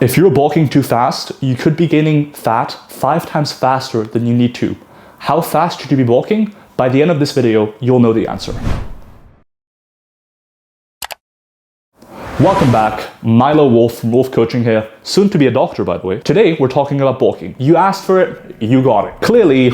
If you're bulking too fast, you could be gaining fat 5 times faster than you need to. How fast should you be bulking? By the end of this video, you'll know the answer. Welcome back, Milo Wolf from Wolf Coaching here, soon to be a doctor by the way. Today we're talking about bulking. You asked for it, you got it. Clearly,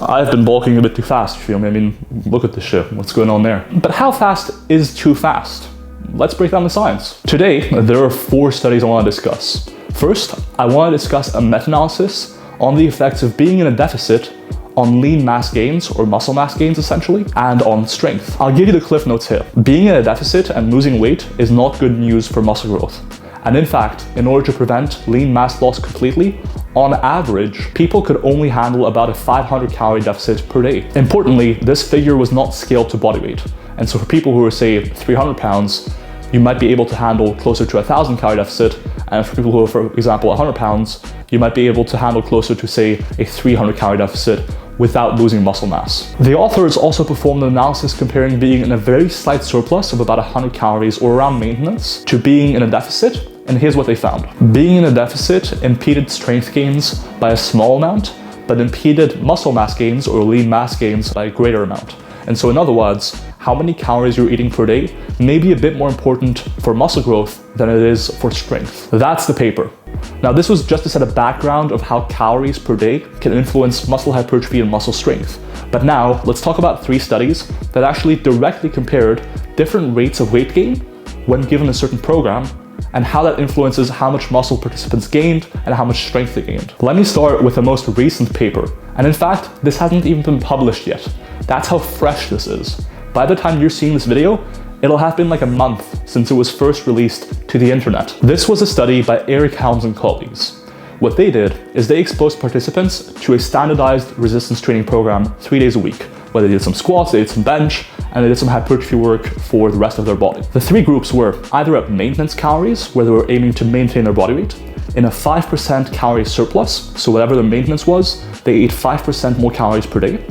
I've been bulking a bit too fast, you feel me? I mean, look at this shit, what's going on there? But how fast is too fast? Let's break down the science. Today, there are 4 studies I want to discuss. First, I want to discuss a meta-analysis on the effects of being in a deficit on lean mass gains, or muscle mass gains essentially, and on strength. I'll give you the cliff notes here. Being in a deficit and losing weight is not good news for muscle growth. And in fact, in order to prevent lean mass loss completely, on average, people could only handle about a 500 calorie deficit per day. Importantly, this figure was not scaled to body weight. And so for people who are, say, 300 pounds, you might be able to handle closer to a 1,000 calorie deficit. And for people who are, for example, 100 pounds, you might be able to handle closer to, say, a 300 calorie deficit without losing muscle mass. The authors also performed an analysis comparing being in a very slight surplus of about 100 calories or around maintenance to being in a deficit, and here's what they found. Being in a deficit impeded strength gains by a small amount, but impeded muscle mass gains or lean mass gains by a greater amount. And so in other words, how many calories you're eating per day may be a bit more important for muscle growth than it is for strength. That's the paper. Now this was just to set a background of how calories per day can influence muscle hypertrophy and muscle strength. But now let's talk about 3 studies that actually directly compared different rates of weight gain when given a certain program and how that influences how much muscle participants gained and how much strength they gained. Let me start with the most recent paper. And in fact, this hasn't even been published yet. That's how fresh this is. By the time you're seeing this video, it'll have been like a month since it was first released to the internet. This was a study by Eric Helms and colleagues. What they did is they exposed participants to a standardized resistance training program 3 days a week, where they did some squats, they did some bench, and they did some hypertrophy work for the rest of their body. The 3 groups were either at maintenance calories, where they were aiming to maintain their body weight, in a 5% calorie surplus, so whatever their maintenance was, they ate 5% more calories per day,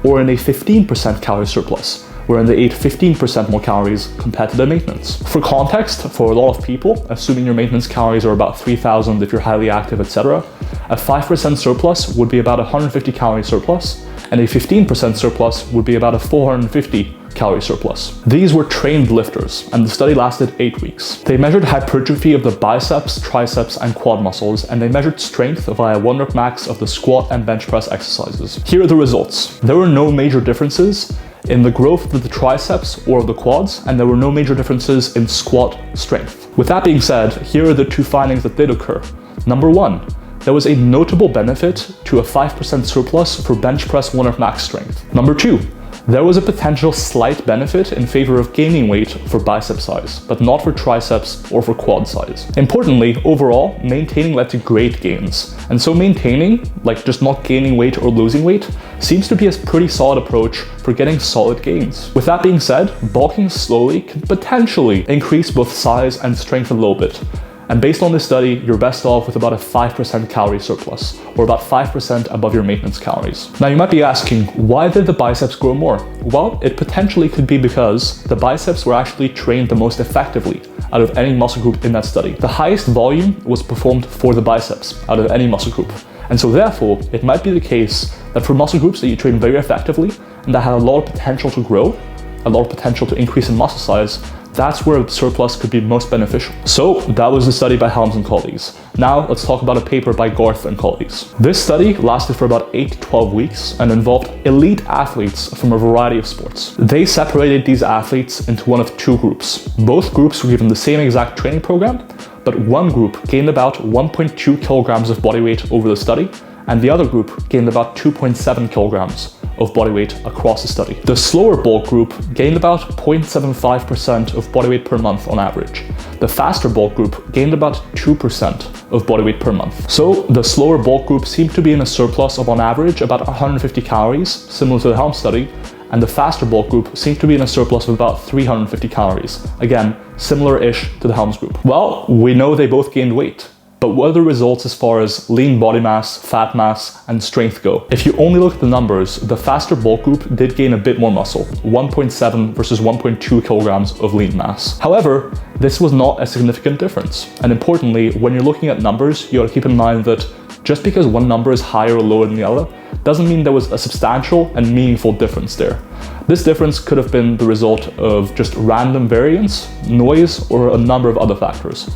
or in a 15% calorie surplus, wherein they ate 15% more calories compared to their maintenance. For context, for a lot of people, assuming your maintenance calories are about 3,000 if you're highly active, etc., a 5% surplus would be about a 150 calorie surplus, and a 15% surplus would be about a 450 calorie surplus. These were trained lifters, and the study lasted 8 weeks. They measured hypertrophy of the biceps, triceps, and quad muscles, and they measured strength via 1 rep max of the squat and bench press exercises. Here are the results. There were no major differences in the growth of the triceps or the quads, and there were no major differences in squat strength. With that being said, here are the 2 findings that did occur. Number 1, there was a notable benefit to a 5% surplus for bench press 1 rep max strength. Number 2, there was a potential slight benefit in favor of gaining weight for bicep size, but not for triceps or for quad size. Importantly, overall, maintaining led to great gains. And so maintaining, like just not gaining weight or losing weight, seems to be a pretty solid approach for getting solid gains. With that being said, bulking slowly can potentially increase both size and strength a little bit. And based on this study, you're best off with about a 5% calorie surplus, or about 5% above your maintenance calories. Now you might be asking, why did the biceps grow more? Well, it potentially could be because the biceps were actually trained the most effectively out of any muscle group in that study. The highest volume was performed for the biceps out of any muscle group. And so therefore, it might be the case that for muscle groups that you train very effectively and that had a lot of potential to grow, a lot of potential to increase in muscle size, that's where the surplus could be most beneficial. So that was the study by Helms and colleagues. Now let's talk about a paper by Garth and colleagues. This study lasted for about 8 to 12 weeks and involved elite athletes from a variety of sports. They separated these athletes into one of 2 groups. Both groups were given the same exact training program, but one group gained about 1.2 kilograms of body weight over the study, and the other group gained about 2.7 kilograms of body weight across the study. The slower bulk group gained about 0.75% of body weight per month on average. The faster bulk group gained about 2% of body weight per month. So the slower bulk group seemed to be in a surplus of on average about 150 calories, similar to the Helms study, and the faster bulk group seemed to be in a surplus of about 350 calories. Again, similar-ish to the Helms group. Well, we know they both gained weight. But what are the results as far as lean body mass, fat mass, and strength go? If you only look at the numbers, the faster bulk group did gain a bit more muscle, 1.7 versus 1.2 kilograms of lean mass. However, This was not a significant difference. And importantly, when you're looking at numbers, you gotta keep in mind that just because one number is higher or lower than the other doesn't mean there was a substantial and meaningful difference there. This difference could have been the result of just random variance, noise, or a number of other factors.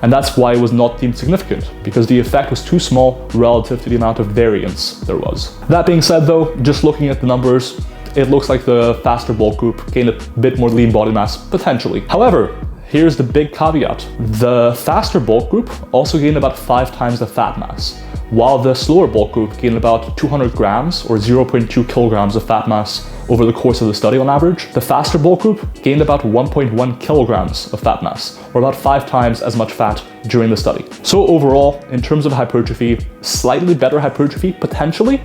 And that's why it was not deemed significant, because the effect was too small relative to the amount of variance there was. That being said though, just looking at the numbers, it looks like the faster bulk group gained a bit more lean body mass, potentially. However, here's the big caveat. The faster bulk group also gained about 5 times the fat mass, while the slower bulk group gained about 200 grams or 0.2 kilograms of fat mass over the course of the study on average. The faster bulk group gained about 1.1 kilograms of fat mass, or about 5 times as much fat during the study. So overall, in terms of hypertrophy, slightly better hypertrophy potentially,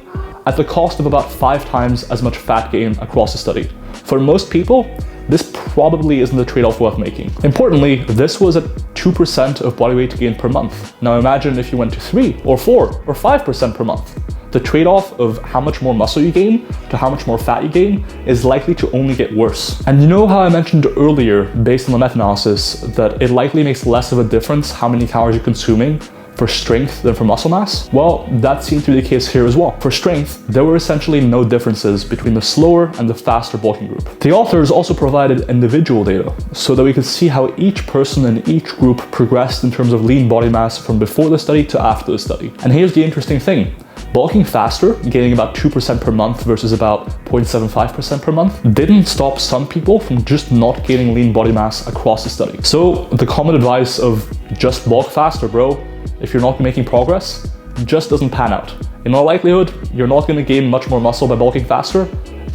at the cost of about 5 times as much fat gain across the study. For most people, this probably isn't the trade-off worth making. Importantly, this was at 2% of body weight gain per month. Now imagine if you went to 3 or 4 or 5% per month. The trade-off of how much more muscle you gain to how much more fat you gain is likely to only get worse. And you know how I mentioned earlier, based on the meta-analysis, that it likely makes less of a difference how many calories you're consuming for strength than for muscle mass? Well, that seemed to be the case here as well. For strength, there were essentially no differences between the slower and the faster bulking group. The authors also provided individual data so that we could see how each person in each group progressed in terms of lean body mass from before the study to after the study. And here's the interesting thing. Bulking faster, gaining about 2% per month versus about 0.75% per month, didn't stop some people from just not gaining lean body mass across the study. So the common advice of just bulk faster, bro, if you're not making progress, just doesn't pan out. In all likelihood, you're not going to gain much more muscle by bulking faster,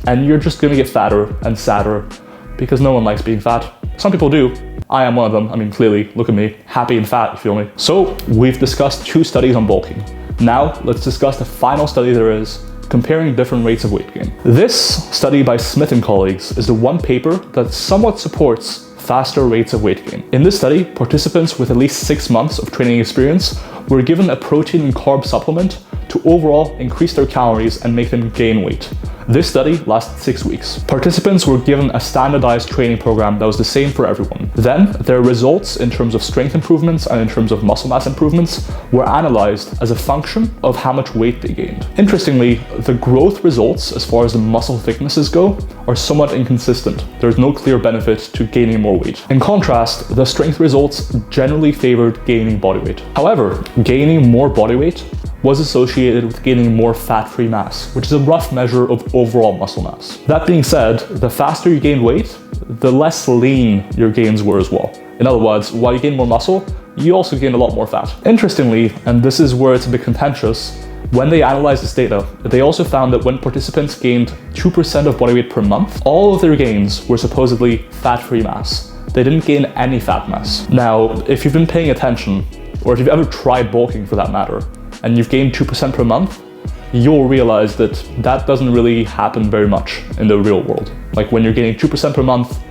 and you're just going to get fatter and sadder because no one likes being fat. Some people do. I am one of them. I mean, clearly, look at me, happy and fat, you feel me? So we've discussed 2 studies on bulking. Now let's discuss the final study there is, comparing different rates of weight gain. This study by Smith and colleagues is the one paper that somewhat supports faster rates of weight gain. In this study, participants with at least 6 months of training experience were given a protein and carb supplement to overall increase their calories and make them gain weight. This study lasted 6 weeks. Participants were given a standardized training program that was the same for everyone. Then their results in terms of strength improvements and in terms of muscle mass improvements were analyzed as a function of how much weight they gained. Interestingly, the growth results as far as the muscle thicknesses go are somewhat inconsistent. There's no clear benefit to gaining more weight. In contrast, the strength results generally favored gaining body weight. However, gaining more body weight was associated with gaining more fat-free mass, which is a rough measure of overall muscle mass. That being said, the faster you gained weight, the less lean your gains were as well. In other words, while you gain more muscle, you also gain a lot more fat. Interestingly, and this is where it's a bit contentious, when they analyzed this data, they also found that when participants gained 2% of body weight per month, all of their gains were supposedly fat-free mass. They didn't gain any fat mass. Now, if you've been paying attention, or if you've ever tried bulking for that matter, and you've gained 2% per month, you'll realize that that doesn't really happen very much in the real world. Like when you're gaining 2% per month,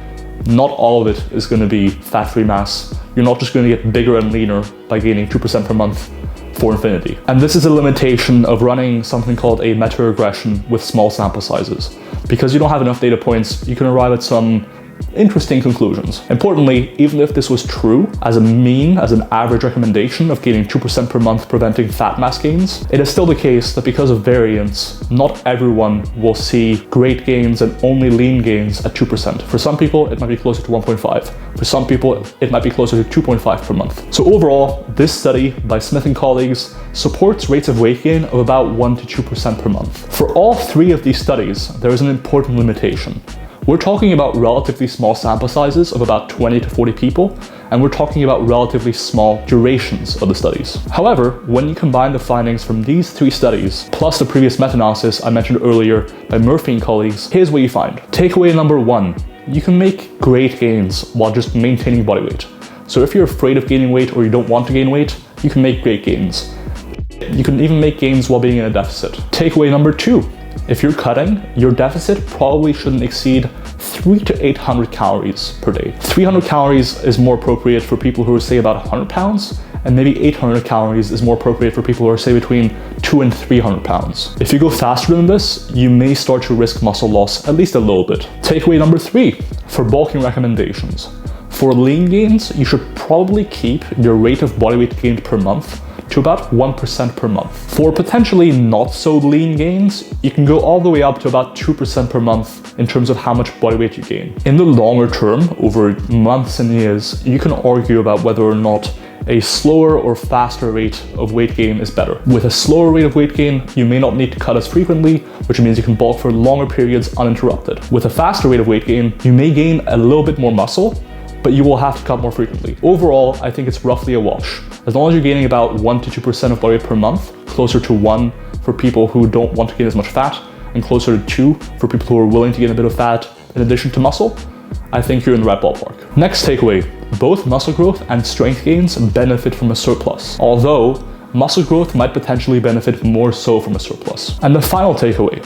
not all of it is going to be fat-free mass. You're not just going to get bigger and leaner by gaining 2% per month for infinity. And this is a limitation of running something called a meta-regression with small sample sizes. Because you don't have enough data points, you can arrive at some interesting conclusions. Importantly, even if this was true as a mean, as an average recommendation of gaining 2% per month preventing fat mass gains, it is still the case that because of variance, not everyone will see great gains and only lean gains at 2%. For some people, it might be closer to 1.5. For some people, it might be closer to 2.5 per month. So overall, this study by Smith and colleagues supports rates of weight gain of about 1 to 2% per month. For all 3 of these studies, there is an important limitation. We're talking about relatively small sample sizes of about 20 to 40 people, and we're talking about relatively small durations of the studies. However, when you combine the findings from these 3 studies, plus the previous meta-analysis I mentioned earlier by Murphy and colleagues, here's what you find. Takeaway number 1, you can make great gains while just maintaining body weight. So if you're afraid of gaining weight or you don't want to gain weight, you can make great gains. You can even make gains while being in a deficit. Takeaway number 2, if you're cutting, your deficit probably shouldn't exceed 300 to 800 calories per day. 300 calories is more appropriate for people who are, say, about 100 pounds, and maybe 800 calories is more appropriate for people who are, say, between 200 and 300 pounds. If you go faster than this, you may start to risk muscle loss at least a little bit. Takeaway number 3, for bulking recommendations. For lean gains, you should probably keep your rate of body weight gained per month to about 1% per month. For potentially not so lean gains, you can go all the way up to about 2% per month in terms of how much body weight you gain. In the longer term, over months and years, you can argue about whether or not a slower or faster rate of weight gain is better. With a slower rate of weight gain, you may not need to cut as frequently, which means you can bulk for longer periods uninterrupted. With a faster rate of weight gain, you may gain a little bit more muscle, but you will have to cut more frequently. Overall, I think it's roughly a wash. As long as you're gaining about 1 to 2% of body weight per month, closer to 1 for people who don't want to gain as much fat, and closer to 2 for people who are willing to gain a bit of fat in addition to muscle, I think you're in the right ballpark. Next takeaway, both muscle growth and strength gains benefit from a surplus, although muscle growth might potentially benefit more so from a surplus. And the final takeaway,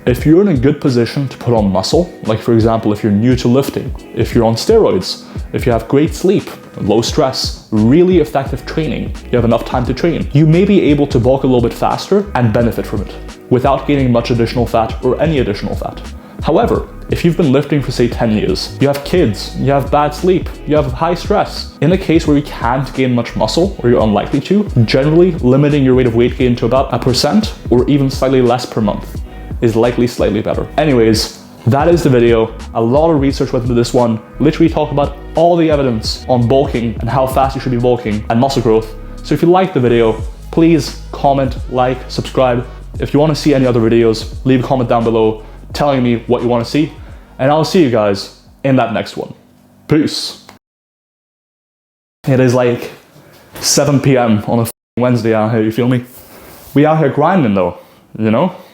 if you're in a good position to put on muscle, like for example, if you're new to lifting, if you're on steroids, if you have great sleep, low stress, really effective training, you have enough time to train, you may be able to bulk a little bit faster and benefit from it without gaining much additional fat or any additional fat. However, if you've been lifting for say 10 years, you have kids, you have bad sleep, you have high stress, in a case where you can't gain much muscle or you're unlikely to, generally limiting your rate of weight gain to about 1% or even slightly less per month is likely slightly better. Anyways, that is the video. A lot of research went into this one. Literally talk about all the evidence on bulking and how fast you should be bulking and muscle growth. So if you liked the video, please comment, like, subscribe. If you want to see any other videos, leave a comment down below telling me what you want to see. And I'll see you guys in that next one. Peace. It is like 7 p.m. on a Wednesday out here, you feel me? We out here grinding though, you know?